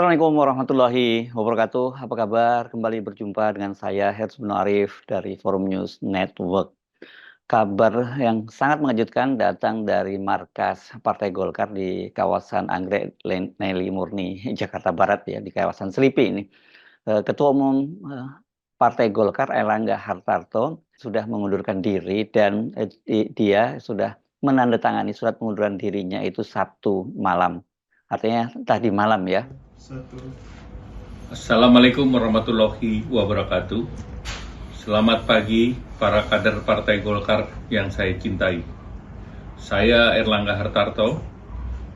Assalamualaikum warahmatullahi wabarakatuh. Apa kabar? Kembali berjumpa dengan saya Herz bin Arif dari Forum News Network. Kabar yang sangat mengejutkan datang dari markas Partai Golkar di kawasan Anggrek Nelly Murni, Jakarta Barat ya, di kawasan Selipi ini. Ketua Umum Partai Golkar Airlangga Hartarto sudah mengundurkan diri dan dia sudah menandatangani surat pengunduran dirinya itu Sabtu malam. Artinya tadi malam ya. Assalamualaikum warahmatullahi wabarakatuh. Selamat pagi para kader Partai Golkar yang saya cintai. Saya Airlangga Hartarto.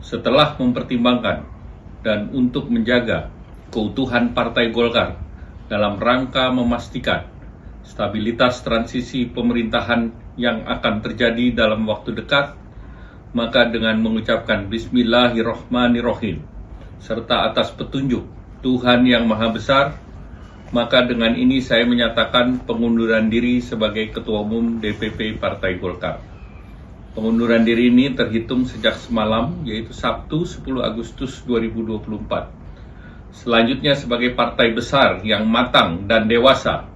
Setelah mempertimbangkan dan untuk menjaga keutuhan Partai Golkar dalam rangka memastikan stabilitas transisi pemerintahan yang akan terjadi dalam waktu dekat, maka dengan mengucapkan Bismillahirrohmanirrohim serta atas petunjuk Tuhan Yang Maha Besar, maka dengan ini saya menyatakan pengunduran diri sebagai Ketua Umum DPP Partai Golkar. Pengunduran diri ini terhitung sejak semalam, yaitu Sabtu 10 Agustus 2024. Selanjutnya sebagai partai besar yang matang dan dewasa,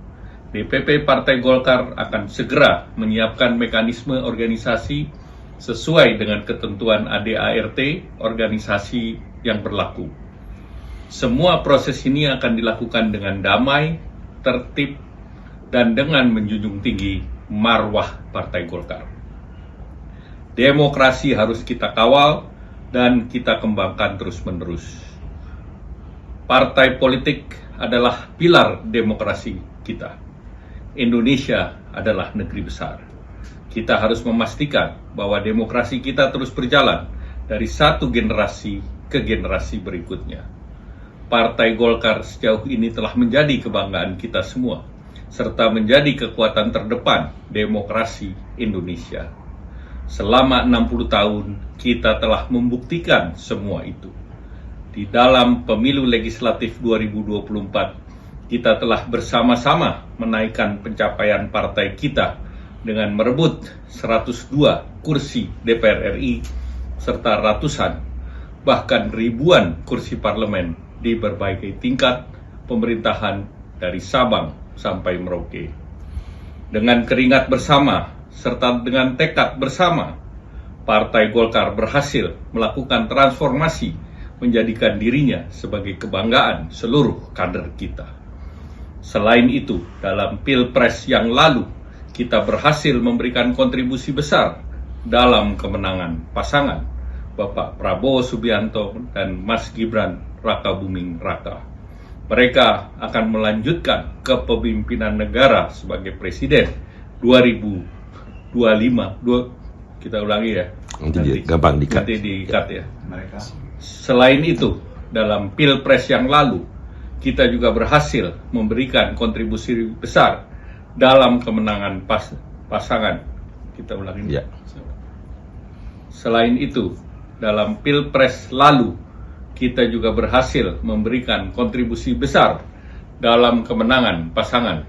DPP Partai Golkar akan segera menyiapkan mekanisme organisasi sesuai dengan ketentuan ADART organisasi yang berlaku. Semua proses ini akan dilakukan dengan damai, tertib, dan dengan menjunjung tinggi marwah Partai Golkar. Demokrasi harus kita kawal dan kita kembangkan terus-menerus. Partai politik adalah pilar demokrasi kita. Indonesia adalah negeri besar. Kita harus memastikan bahwa demokrasi kita terus berjalan dari satu generasi ke generasi berikutnya. Partai Golkar sejauh ini telah menjadi kebanggaan kita semua, serta menjadi kekuatan terdepan demokrasi Indonesia. Selama 60 tahun, kita telah membuktikan semua itu. Di dalam pemilu legislatif 2024, kita telah bersama-sama menaikkan pencapaian partai kita dengan merebut 102 kursi DPR RI, serta ratusan, bahkan ribuan kursi parlemen di berbagai tingkat pemerintahan dari Sabang sampai Merauke. Dengan keringat bersama serta dengan tekad bersama, Partai Golkar berhasil melakukan transformasi menjadikan dirinya sebagai kebanggaan seluruh kader kita. Selain itu, dalam Pilpres yang lalu, kita berhasil memberikan kontribusi besar dalam kemenangan pasangan Bapak Prabowo Subianto dan Mas Gibran Rakabuming Raka. Mereka akan melanjutkan kepemimpinan negara sebagai presiden 2025. Kita ulangi ya. Nanti gampang dikat. Nanti dikat ya. Selain itu, dalam Pilpres yang lalu, kita juga berhasil memberikan kontribusi besar dalam kemenangan pasangan. Kita ulangi. Ya. Selain itu, dalam Pilpres lalu, kita juga berhasil memberikan kontribusi besar dalam kemenangan pasangan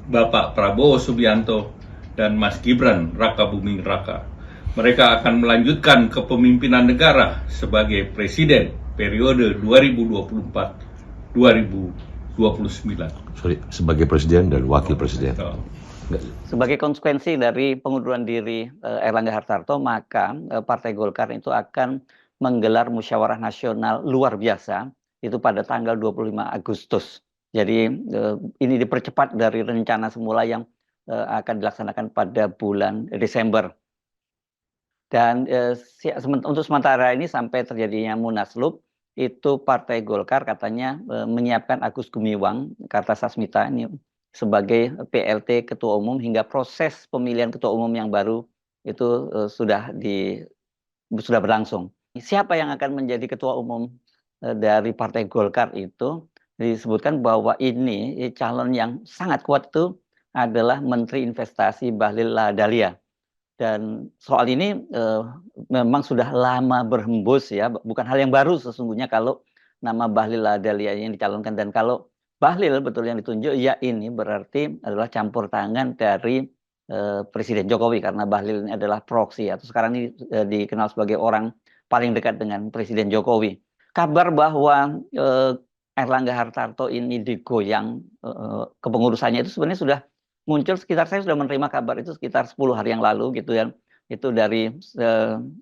Bapak Prabowo Subianto dan Mas Gibran Rakabuming Raka. Mereka akan melanjutkan kepemimpinan negara sebagai presiden periode 2024-2029. Sebagai presiden dan wakil presiden. Sebagai konsekuensi dari pengunduran diri Airlangga Hartarto, maka Partai Golkar itu akan menggelar musyawarah nasional luar biasa itu pada tanggal 25 Agustus. Jadi ini dipercepat dari rencana semula yang akan dilaksanakan pada bulan Desember. Dan untuk sementara ini sampai terjadinya Munaslup, itu Partai Golkar katanya menyiapkan Agus Gumiwang Kartasasmita ini sebagai PLT Ketua Umum hingga proses pemilihan Ketua Umum yang baru itu sudah berlangsung. Siapa yang akan menjadi Ketua Umum dari Partai Golkar itu disebutkan bahwa ini calon yang sangat kuat itu adalah Menteri Investasi Bahlil Lahadalia. Dan soal ini memang sudah lama berhembus ya, bukan hal yang baru sesungguhnya kalau nama Bahlil Lahadalia yang dicalonkan. Dan kalau Bahlil betul yang ditunjuk, ya ini berarti adalah campur tangan dari Presiden Jokowi, karena Bahlil ini adalah proksi atau sekarang ini dikenal sebagai orang paling dekat dengan Presiden Jokowi. Kabar bahwa Erlangga Hartarto ini digoyang kepengurusannya itu sebenarnya sudah muncul saya sudah menerima kabar itu sekitar 10 hari yang lalu gitu ya. Itu dari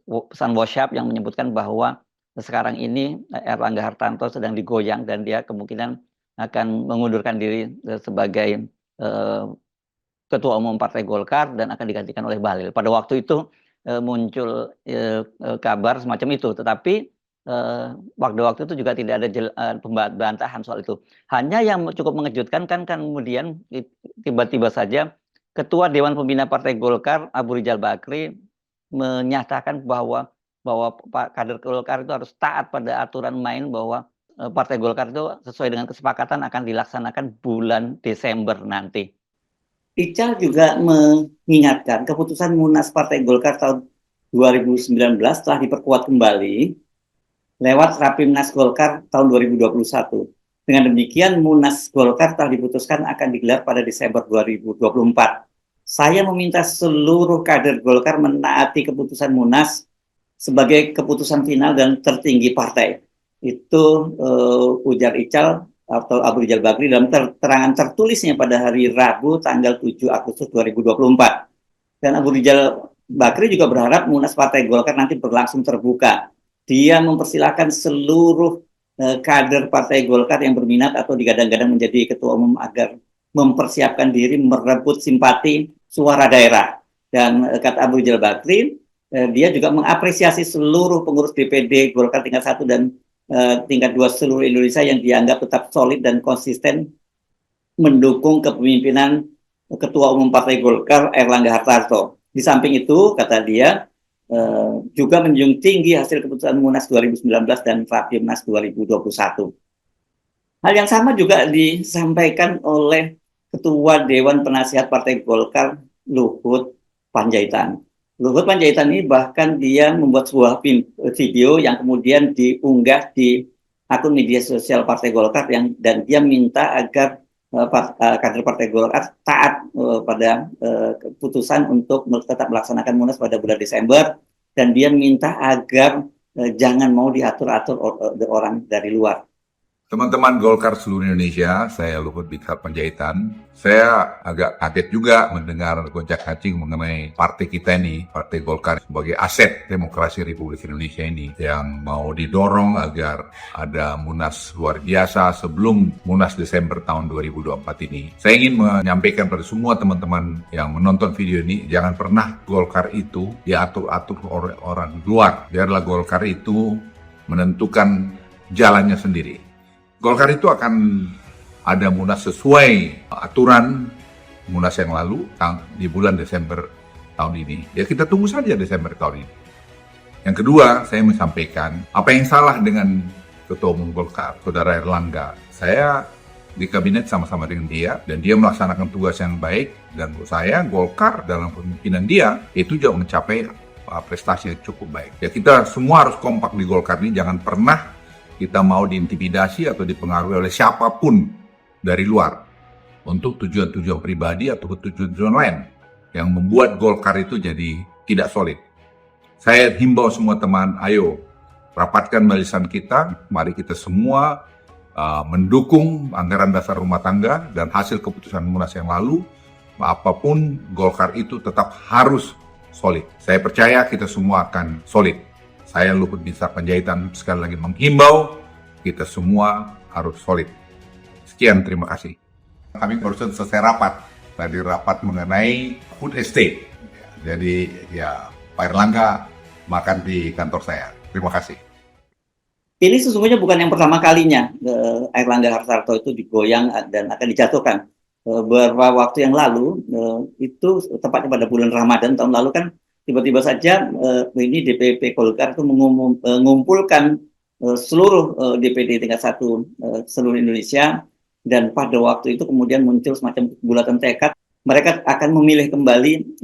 pesan WhatsApp yang menyebutkan bahwa sekarang ini Erlangga Hartarto sedang digoyang dan dia kemungkinan akan mengundurkan diri sebagai Ketua Umum Partai Golkar dan akan digantikan oleh Bahlil. Pada waktu itu muncul kabar semacam itu, tetapi waktu itu juga tidak ada pembantahan soal itu. Hanya yang cukup mengejutkan kan kemudian tiba-tiba saja Ketua Dewan Pembina Partai Golkar Abu Rizal Bakri menyatakan bahwa kader Golkar itu harus taat pada aturan main, bahwa Partai Golkar itu sesuai dengan kesepakatan akan dilaksanakan bulan Desember nanti. Ical juga mengingatkan keputusan Munas Partai Golkar tahun 2019 telah diperkuat kembali lewat Rapimnas Golkar tahun 2021. Dengan demikian Munas Golkar telah diputuskan akan digelar pada Desember 2024. Saya meminta seluruh kader Golkar menaati keputusan Munas sebagai keputusan final dan tertinggi partai. Itu ujar Ical atau Abu Rizal Bakri dalam keterangan tertulisnya pada hari Rabu tanggal 7 Agustus 2024. Dan Abu Rizal Bakri juga berharap Munas Partai Golkar nanti berlangsung terbuka. Dia mempersilahkan seluruh kader Partai Golkar yang berminat atau digadang-gadang menjadi ketua umum agar mempersiapkan diri merebut simpati suara daerah. Dan kata Abu Rizal Bakri, dia juga mengapresiasi seluruh pengurus DPD Golkar tingkat 1 dan tingkat 2 seluruh Indonesia yang dianggap tetap solid dan konsisten mendukung kepemimpinan Ketua Umum Partai Golkar Erlangga Hartarto. Di samping itu, kata dia, juga menjunjung tinggi hasil keputusan Munas 2019 dan Rapimnas 2021. Hal yang sama juga disampaikan oleh Ketua Dewan Penasihat Partai Golkar Luhut Panjaitan. Luhut Panjaitan ini bahkan dia membuat sebuah video yang kemudian diunggah di akun media sosial Partai Golkar dan dia minta agar kader Partai Golkar taat pada keputusan untuk tetap melaksanakan Munas pada bulan Desember, dan dia minta agar jangan mau diatur-atur orang dari luar. Teman-teman Golkar seluruh Indonesia, saya Luhut Binsar Panjaitan. Saya agak kaget juga mendengar gonjak-ganjing mengenai partai kita ini, Partai Golkar sebagai aset demokrasi Republik Indonesia ini, yang mau didorong agar ada Munas luar biasa sebelum Munas Desember tahun 2024 ini. Saya ingin menyampaikan pada semua teman-teman yang menonton video ini, jangan pernah Golkar itu diatur-atur oleh orang luar. Biarlah Golkar itu menentukan jalannya sendiri. Golkar itu akan ada Munas sesuai aturan Munas yang lalu di bulan Desember tahun ini. Ya kita tunggu saja Desember tahun ini. Yang kedua, saya menyampaikan apa yang salah dengan Ketua Umum Golkar, Saudara Erlangga. Saya di kabinet sama-sama dengan dia dan dia melaksanakan tugas yang baik, dan menurut saya Golkar dalam pemimpinan dia itu juga mencapai prestasi yang cukup baik. Ya kita semua harus kompak di Golkar ini, jangan pernah kita mau diintimidasi atau dipengaruhi oleh siapapun dari luar untuk tujuan-tujuan pribadi atau tujuan-tujuan lain yang membuat Golkar itu jadi tidak solid. Saya himbau semua teman, ayo rapatkan barisan kita, mari kita semua mendukung anggaran dasar rumah tangga dan hasil keputusan Munas yang lalu. Apapun, Golkar itu tetap harus solid. Saya percaya kita semua akan solid. Saya Luhut Binsar Panjaitan sekali lagi menghimbau kita semua harus solid. Sekian, terima kasih. Kami barusan selesai rapat. Tadi rapat mengenai food estate. Jadi ya Pak Erlangga makan di kantor saya. Terima kasih. Ini sesungguhnya bukan yang pertama kalinya Erlangga Hartarto itu digoyang dan akan dijatuhkan. Beberapa waktu yang lalu, itu tepatnya pada bulan Ramadan tahun lalu kan, tiba-tiba saja ini DPP Golkar itu mengumpulkan seluruh DPD tingkat 1 seluruh Indonesia, dan pada waktu itu kemudian muncul semacam bulatan tekad mereka akan memilih kembali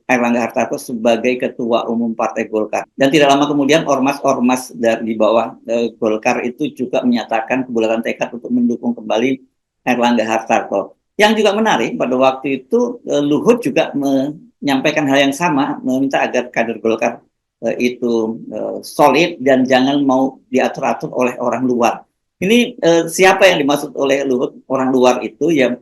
Erlangga Hartarto sebagai Ketua Umum Partai Golkar. Dan tidak lama kemudian ormas-ormas di bawah Golkar itu juga menyatakan kebulatan tekad untuk mendukung kembali Erlangga Hartarto. Yang juga menarik, pada waktu itu Luhut juga menyampaikan hal yang sama, meminta agar kader Golkar itu solid dan jangan mau diatur-atur oleh orang luar. Ini siapa yang dimaksud oleh Luhut orang luar itu ya,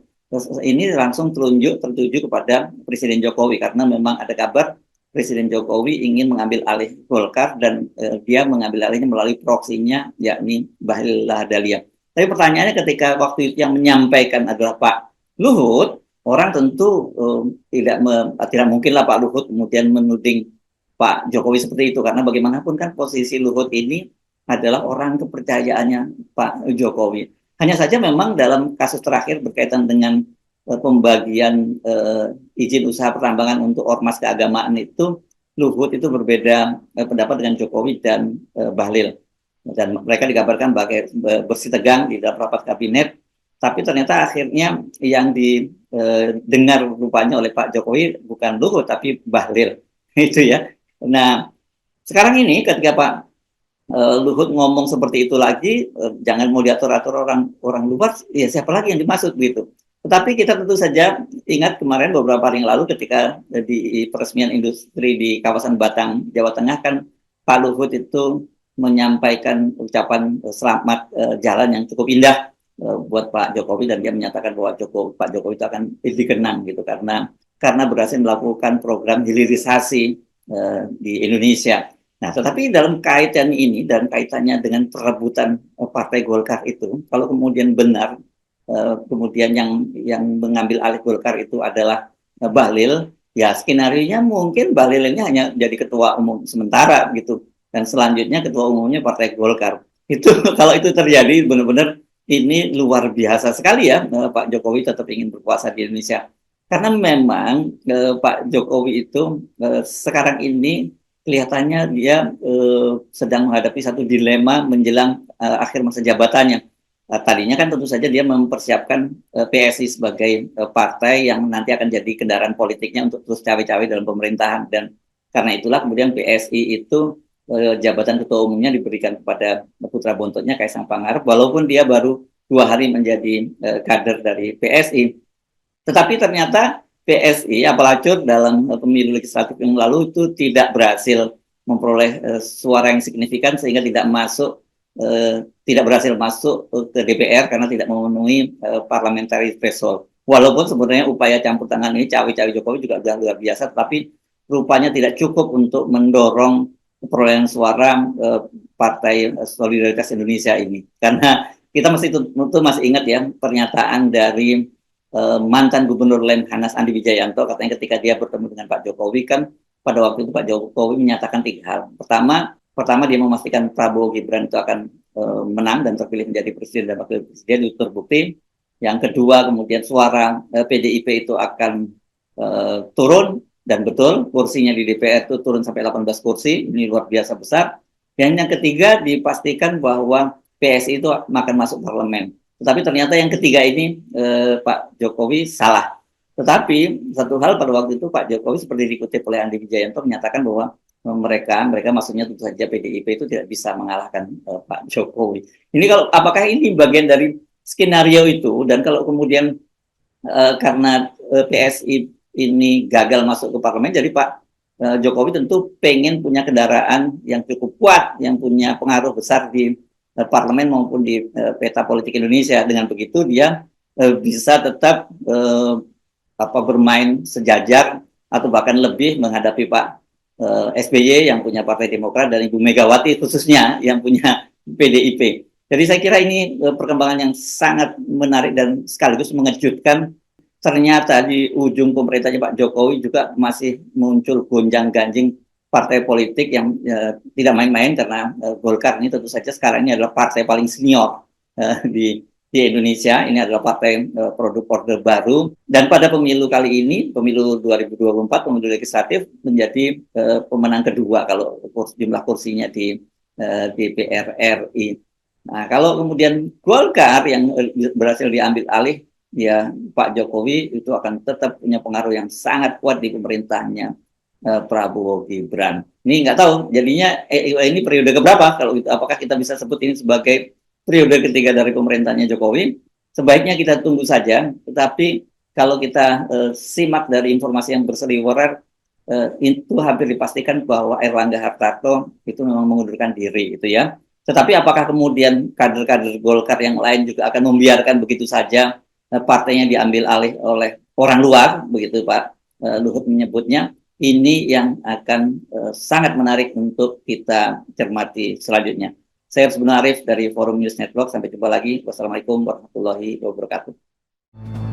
ini langsung tertuju kepada Presiden Jokowi karena memang ada kabar Presiden Jokowi ingin mengambil alih Golkar dan dia mengambil alihnya melalui proksinya yakni Bahlil Lahadalia. Tapi pertanyaannya ketika waktu itu yang menyampaikan adalah Pak Luhut, orang tentu tidak mungkin lah Pak Luhut kemudian menuding Pak Jokowi seperti itu karena bagaimanapun kan posisi Luhut ini adalah orang kepercayaannya Pak Jokowi. Hanya saja memang dalam kasus terakhir berkaitan dengan pembagian izin usaha pertambangan untuk ormas keagamaan itu Luhut itu berbeda pendapat dengan Jokowi dan Bahlil. Dan mereka dikabarkan bersih tegang di dalam rapat kabinet, tapi ternyata akhirnya yang didengar rupanya oleh Pak Jokowi bukan Luhut tapi Bahlil. Itu ya. Nah, sekarang ini ketika Pak Luhut ngomong seperti itu lagi, jangan mau diatur-atur orang luar, ya siapa lagi yang dimaksud gitu. Tetapi kita tentu saja ingat kemarin beberapa hari yang lalu ketika di peresmian industri di kawasan Batang, Jawa Tengah kan Pak Luhut itu menyampaikan ucapan selamat jalan yang cukup indah buat Pak Jokowi dan dia menyatakan bahwa Pak Jokowi itu akan dikenang gitu karena berhasil melakukan program hilirisasi di Indonesia. Nah, tetapi dalam kaitan ini dan kaitannya dengan perebutan Partai Golkar itu, kalau kemudian benar, kemudian yang mengambil alih Golkar itu adalah Bahlil, ya skenario-nya mungkin Bahlil ini hanya jadi ketua umum sementara gitu, dan selanjutnya ketua umumnya Partai Golkar. Itu kalau itu terjadi benar-benar ini luar biasa sekali ya, Pak Jokowi tetap ingin berkuasa di Indonesia. Karena memang Pak Jokowi itu sekarang ini kelihatannya dia sedang menghadapi satu dilema menjelang akhir masa jabatannya. Tadinya kan tentu saja dia mempersiapkan PSI sebagai partai yang nanti akan jadi kendaraan politiknya untuk terus cawe-cawe dalam pemerintahan. Dan karena itulah kemudian PSI itu jabatan ketua umumnya diberikan kepada putra bontotnya Kaisang Pangarep, walaupun dia baru 2 hari menjadi kader dari PSI. Tetapi ternyata PSI, apalagi dalam pemilu legislatif yang lalu itu tidak berhasil memperoleh suara yang signifikan sehingga tidak berhasil masuk ke DPR karena tidak memenuhi parliamentary threshold. Walaupun sebenarnya upaya campur tangan ini cawe-cawe Jokowi juga sudah luar biasa, tapi rupanya tidak cukup untuk mendorong perolehan suara Partai Solidaritas Indonesia ini. Karena kita masih ingat ya pernyataan dari mantan Gubernur Lemhanas Andi Wijayanto, katanya ketika dia bertemu dengan Pak Jokowi kan pada waktu itu Pak Jokowi menyatakan 3 hal. Pertama dia memastikan Prabowo Gibran itu akan menang dan terpilih menjadi presiden dan wakil presiden, itu terbukti. Yang kedua kemudian suara PDIP itu akan turun dan betul kursinya di DPR itu turun sampai 18 kursi, ini luar biasa besar. Dan yang ketiga dipastikan bahwa PSI itu akan masuk parlemen. Tetapi ternyata yang ketiga ini Pak Jokowi salah. Tetapi satu hal pada waktu itu Pak Jokowi seperti dikutip oleh Andi Wijayanto menyatakan bahwa mereka maksudnya tentu saja PDIP itu tidak bisa mengalahkan Pak Jokowi. Ini apakah ini bagian dari skenario itu, dan kalau kemudian karena PSI ini gagal masuk ke parlemen, jadi Pak Jokowi tentu pengen punya kendaraan yang cukup kuat, yang punya pengaruh besar di parlemen maupun di peta politik Indonesia. Dengan begitu dia bisa tetap bermain sejajar atau bahkan lebih menghadapi Pak SBY yang punya Partai Demokrat dan Ibu Megawati khususnya yang punya PDIP. Jadi saya kira ini perkembangan yang sangat menarik dan sekaligus mengejutkan. Ternyata di ujung pemerintahnya Pak Jokowi juga masih muncul gonjang-ganjing partai politik yang tidak main-main karena Golkar ini tentu saja sekarang ini adalah partai paling senior di Indonesia. Ini adalah partai produk Orde Baru, dan pada pemilu kali ini, pemilu 2024, pemilu legislatif menjadi pemenang kedua kalau jumlah kursinya di DPR RI. Nah, kalau kemudian Golkar yang berhasil diambil alih, ya Pak Jokowi itu akan tetap punya pengaruh yang sangat kuat di pemerintahnya Prabowo Gibran. Ini nggak tahu jadinya ini periode keberapa kalau itu, apakah kita bisa sebut ini sebagai periode ketiga dari pemerintahnya Jokowi? Sebaiknya kita tunggu saja. Tetapi kalau kita simak dari informasi yang berseliweran, itu hampir dipastikan bahwa Airlangga Hartarto itu memang mengundurkan diri itu ya. Tetapi apakah kemudian kader-kader Golkar yang lain juga akan membiarkan begitu saja partainya diambil alih oleh orang luar, begitu Pak Luhut menyebutnya, ini yang akan sangat menarik untuk kita cermati selanjutnya. Saya Arif dari Forum News Network, sampai jumpa lagi. Wassalamualaikum warahmatullahi wabarakatuh.